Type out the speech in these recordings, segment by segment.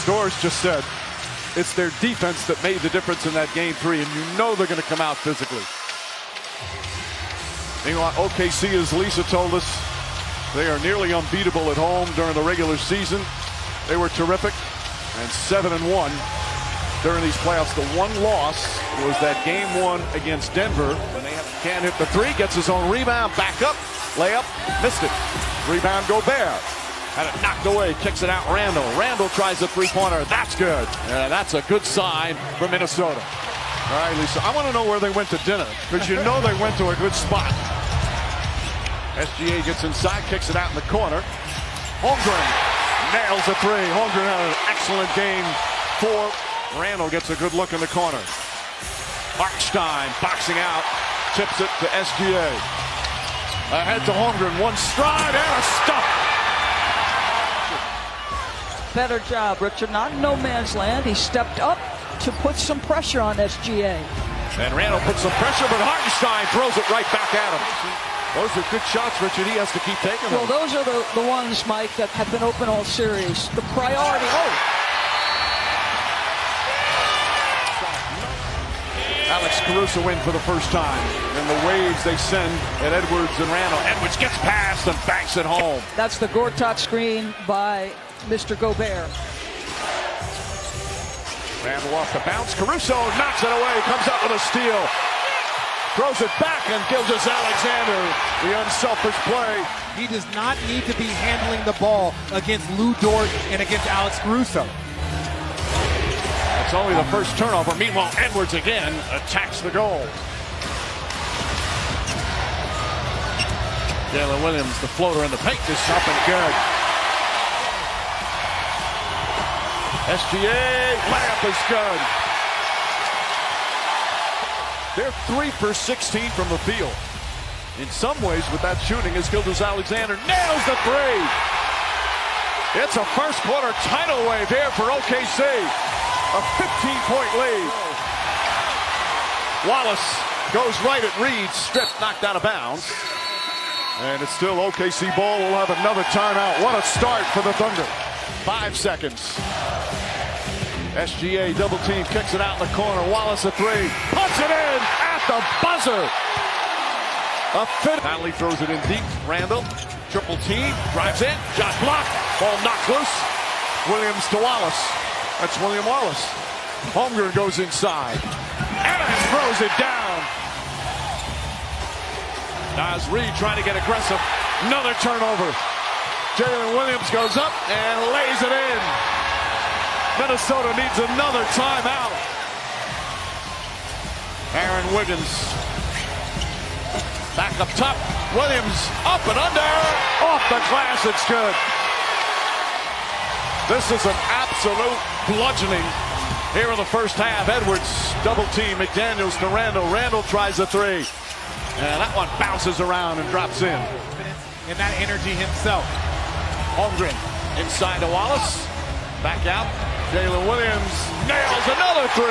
Doris just said it's their defense that made the difference in that game 3, and you know they're going to come out physically. Meanwhile, OKC, as Lisa told us, they are nearly unbeatable at home during the regular season. They were terrific, and 7-1 during these playoffs. The one loss was that game 1 against Denver. When they can't hit the 3, gets his own rebound, back up, layup, missed it. Rebound Gobert. Had it knocked away, kicks it out Randall. Randall tries the three-pointer. That's good. That's a good sign for Minnesota. All right, Lisa, I want to know where they went to dinner, because you know they went to a good spot. SGA gets inside, kicks it out in the corner. Holmgren nails a 3. Holmgren had an excellent game 4. Randall gets a good look in the corner. Hartenstein boxing out, tips it to SGA. Ahead to Holmgren, one stride and a stop. Better job, Richard. Not in no man's land. He stepped up to put some pressure on SGA. And Randall puts some pressure, but Hartenstein throws it right back at him. Those are good shots, Richard. He has to keep taking them. Well, those are the ones, Mike, that have been open all series. The priority. Alex Caruso in for the first time. And the waves they send at Edwards and Randall. Edwards gets past and banks it home. That's the Gortat screen by Mr. Gobert. Randall off the bounce. Caruso knocks it away. Comes out with a steal. Throws it back and Gilgeous-Alexander. The unselfish play. He does not need to be handling the ball against Lou Dort and against Alex Caruso. That's only the first turnover. Meanwhile, Edwards again attacks the goal. Jalen Williams, the floater in the paint, is up and good. SGA, layup is good. They're 3 for 16 from the field. In some ways, with that shooting, as Gilgeous-Alexander nails the 3. It's a first quarter tidal wave here for OKC. A 15-point lead. Wallace goes right at Reed, stripped, knocked out of bounds. And it's still OKC ball. We'll have another timeout. What a start for the Thunder. 5 seconds. SGA double team, kicks it out in the corner. Wallace a 3, puts it in at the buzzer. A fit. Conley throws it in deep. Randall, triple team, drives in, shot blocked, ball knocked loose. Williams to Wallace. That's William Wallace. Holmgren goes inside and throws it down. Naz Reid trying to get aggressive. Another turnover. Jalen Williams goes up and lays it in. Minnesota needs another timeout. Aaron Wiggins back up top. Williams up and under. Off the glass, it's good. This is an absolute bludgeoning here in the first half. Edwards double team. McDaniels to Randall. Randall tries a 3. And that one bounces around and drops in. And that energy himself. Holmgren inside to Wallace. Back out. Jalen Williams nails another 3.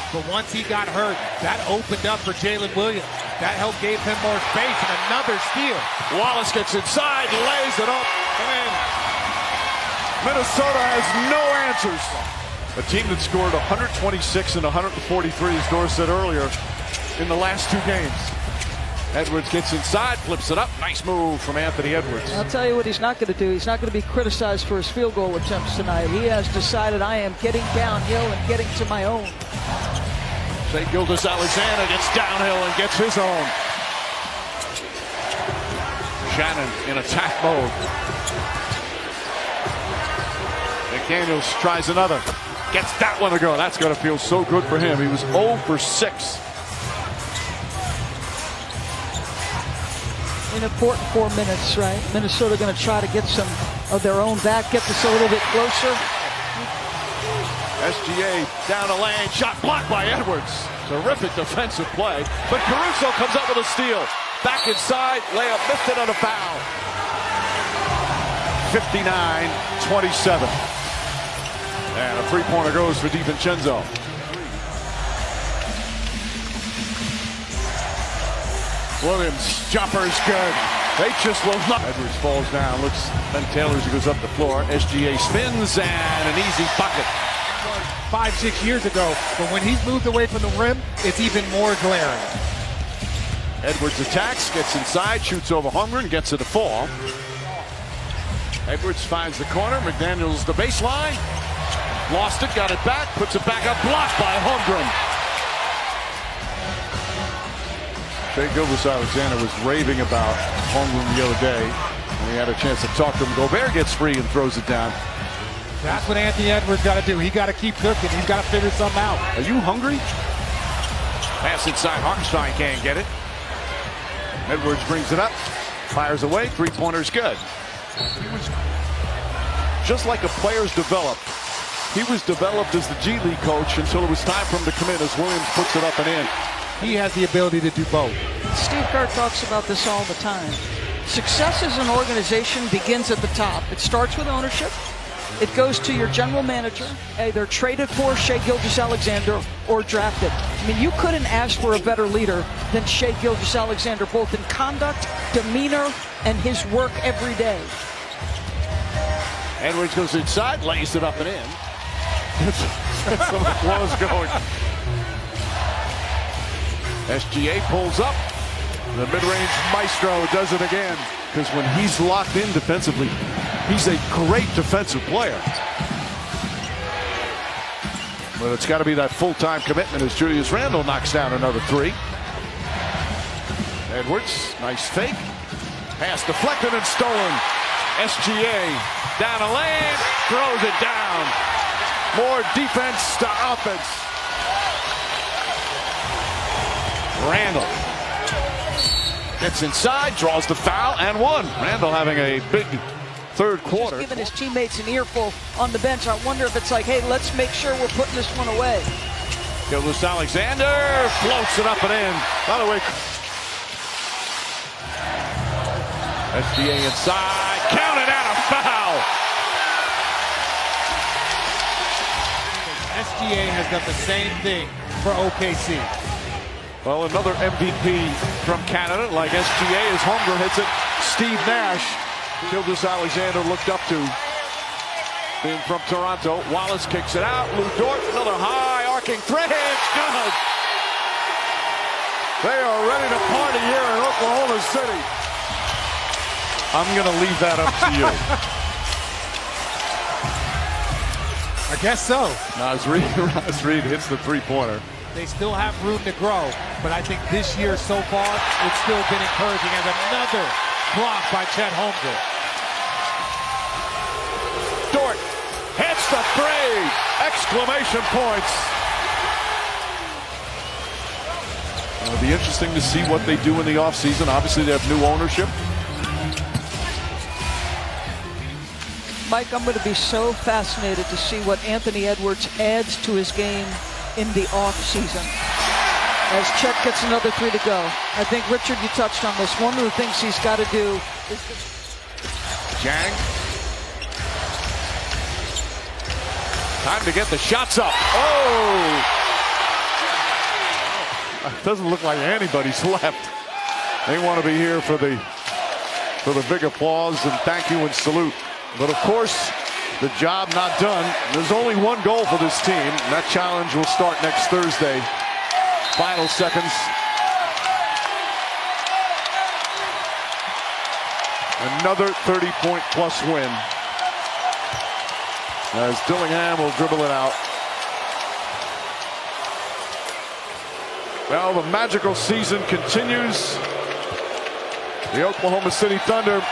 But once he got hurt, that opened up for Jalen Williams. That helped gave him more space and another steal. Wallace gets inside, lays it up, and in. Minnesota has no answers. A team that scored 126 and 143, as Doris said earlier, in the last 2 games. Edwards gets inside, flips it up. Nice move from Anthony Edwards. I'll tell you what he's not going to do. He's not going to be criticized for his field goal attempts tonight. He has decided, I am getting downhill and getting to my own. Shai Gilgeous-Alexander gets downhill and gets his own. Shannon in attack mode. McDaniels tries another. Gets that one to go. That's going to feel so good for him. He was 0 for 6. An important 4 minutes, right? Minnesota going to try to get some of their own back, get this a little bit closer. SGA down the lane, shot blocked by Edwards. Terrific defensive play, but Caruso comes up with a steal. Back inside, layup, missed it on a foul. 59-27. And a 3-pointer goes for DiVincenzo. Williams, jumper is good. They just will not. Edwards falls down, looks, Ben Taylor as he goes up the floor. SGA spins and an easy bucket. 5-6 years ago, but when he's moved away from the rim, it's even more glaring. Edwards attacks, gets inside, shoots over Holmgren, gets it to fall. Edwards finds the corner, McDaniels the baseline. Lost it, got it back, puts it back up, blocked by Holmgren. Shai Gilgeous-Alexander was raving about Holmgren the other day, and he had a chance to talk to him. Gobert gets free and throws it down. That's what Anthony Edwards got to do. He got to keep cooking. He's got to figure something out. Are you hungry? Pass inside, Hartenstein can't get it. Edwards brings it up, fires away, three-pointer's good. Just like a player's developed, he was developed as the G League coach until it was time for him to come in as Williams puts it up and in. He has the ability to do both. Steve Kerr talks about this all the time. Success as an organization begins at the top. It starts with ownership. It goes to your general manager, either traded for Shai Gilgeous-Alexander or drafted. I mean, you couldn't ask for a better leader than Shai Gilgeous-Alexander, both in conduct, demeanor, and his work every day. Edwards goes inside, lays it up and in. Some applause going. SGA pulls up. The mid-range maestro does it again. Because when he's locked in defensively, he's a great defensive player. But it's got to be that full-time commitment as Julius Randle knocks down another three. Edwards, nice fake. Pass deflected and stolen. SGA down a lane, throws it down. More defense to offense. Randle gets inside, draws the foul, and one. Randle having a big third quarter. Just giving his teammates an earful on the bench. I wonder if it's like, hey, let's make sure we're putting this one away. Gilgeous-Alexander floats it up and in. By the way, SGA inside, counted out, a foul. SGA has done the same thing for OKC. Well, another MVP from Canada, like SGA, as Holmgren hits it. Steve Nash, Gilgeous-Alexander looked up to. Being from Toronto, Wallace kicks it out. Lou Dort, another high arcing three. It's good. They are ready to party here in Oklahoma City. I'm going to leave that up to you. I guess so. Naz Reid hits the three-pointer. They still have room to grow, but I think this year so far, it's still been encouraging as another block by Chet Holmgren. Dort hits the three! Exclamation points. It'll be interesting to see what they do in the offseason. Obviously, they have new ownership. Mike, I'm going to be so fascinated to see what Anthony Edwards adds to his game in the off-season as Chet gets another three to go. I think, Richard, you touched on this. One of the things he's got to do is... Jang. Time to get the shots up. Oh! It doesn't look like anybody's left. They want to be here for the big applause and thank you and salute. But of course, the job not done. There's only one goal for this team. And that challenge will start next Thursday. Final seconds. Another 30-point plus win. As Dillingham will dribble it out. Well, the magical season continues. The Oklahoma City Thunder